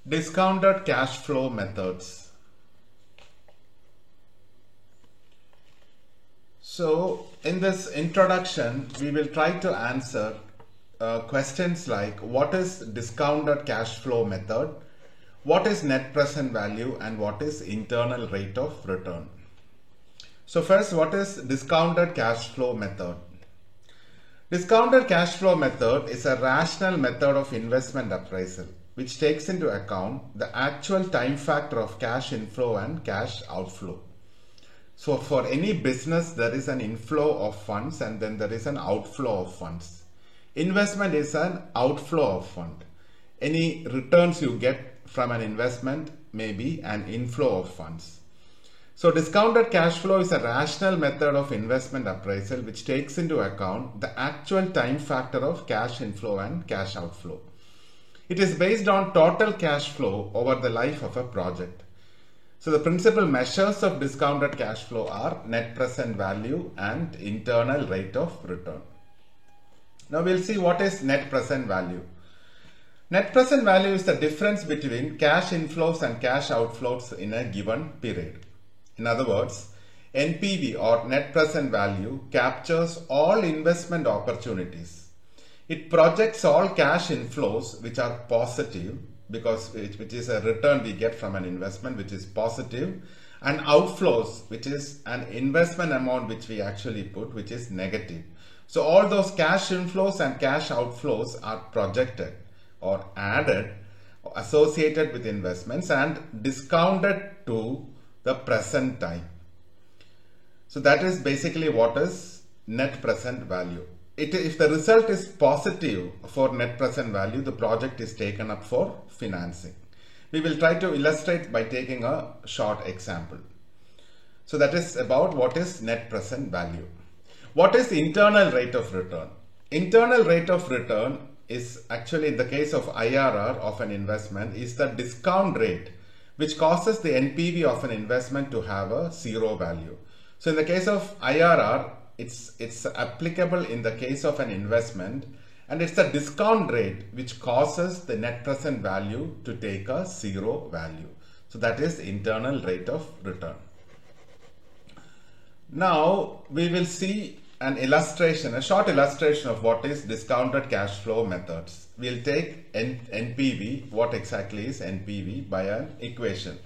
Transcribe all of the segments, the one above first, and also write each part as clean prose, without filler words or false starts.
Discounted cash flow methods. So in this introduction, we will try to answer questions like what is discounted cash flow method, what is net present value, and what is internal rate of return. So first, what is discounted cash flow method? Discounted cash flow method is a rational method of investment appraisal which takes into account the actual time factor of cash inflow and cash outflow. So for any business, there is an inflow of funds and then there is an outflow of funds. Investment is an outflow of fund. Any returns you get from an investment may be an inflow of funds. So discounted cash flow is a rational method of investment appraisal which takes into account the actual time factor of cash inflow and cash outflow. It is based on total cash flow over the life of a project. So the principal measures of discounted cash flow are net present value and internal rate of return. Now we'll see what is net present value. Net present value is the difference between cash inflows and cash outflows in a given period. In other words, NPV or net present value captures all investment opportunities. It projects all cash inflows which are positive, because which is a return we get from an investment which is positive, and outflows which is an investment amount which we actually put which is negative. So all those cash inflows and cash outflows are projected or added, associated with investments and discounted to the present time. So that is basically what is net present value. If the result is positive for net present value, the project is taken up for financing. We will try to illustrate by taking a short example. So that is about what is net present value. What is internal rate of return? Internal rate of return is actually, in the case of IRR of an investment, is the discount rate which causes the NPV of an investment to have a zero value. So in the case of IRR, it's applicable in the case of an investment, and it's the discount rate which causes the net present value to take a zero value. So that is internal rate of return. Now we will see an illustration, a short illustration of what is discounted cash flow methods. We'll take NPV, what exactly is NPV, by an equation,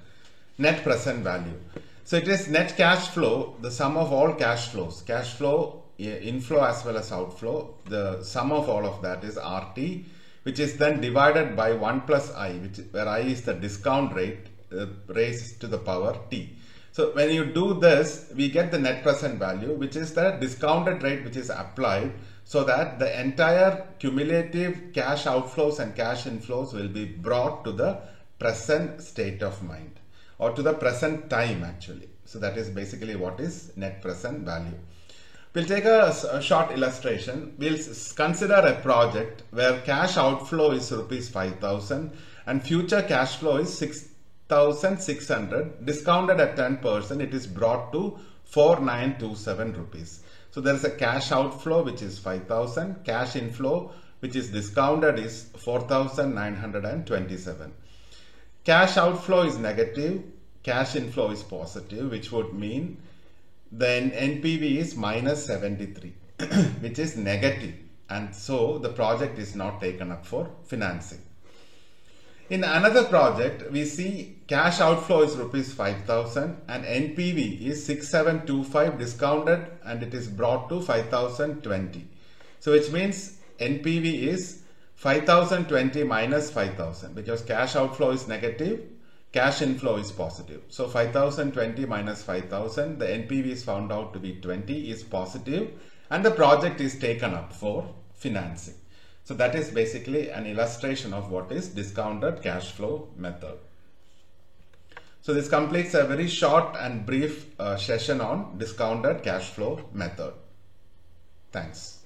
net present value. So it is net cash flow, the sum of all cash flows, cash flow, inflow as well as outflow. The sum of all of that is RT, which is then divided by 1 plus I, where I is the discount rate raised to the power T. So when you do this, we get the net present value, which is the discounted rate which is applied, so that the entire cumulative cash outflows and cash inflows will be brought to the present state of mind, or to the present time actually. So that is basically what is net present value. We'll take a short illustration. We'll consider a project where cash outflow is rupees 5,000 and future cash flow is 6,600. Discounted at 10%, it is brought to 4,927 rupees. So there is a cash outflow which is 5,000, cash inflow which is discounted is 4,927. Cash outflow is negative, cash inflow is positive, which would mean then NPV is minus 73, which is negative, and so the project is not taken up for financing. In another project, we see cash outflow is rupees 5,000 and NPV is 6,725 discounted, and it is brought to 5,020. So which means NPV is 5,020 minus 5,000, because cash outflow is negative, cash inflow is positive. So 5,020 minus 5,000, the NPV is found out to be 20, is positive, and the project is taken up for financing. So that is basically an illustration of what is discounted cash flow method. So this completes a very short and brief session on discounted cash flow method. Thanks.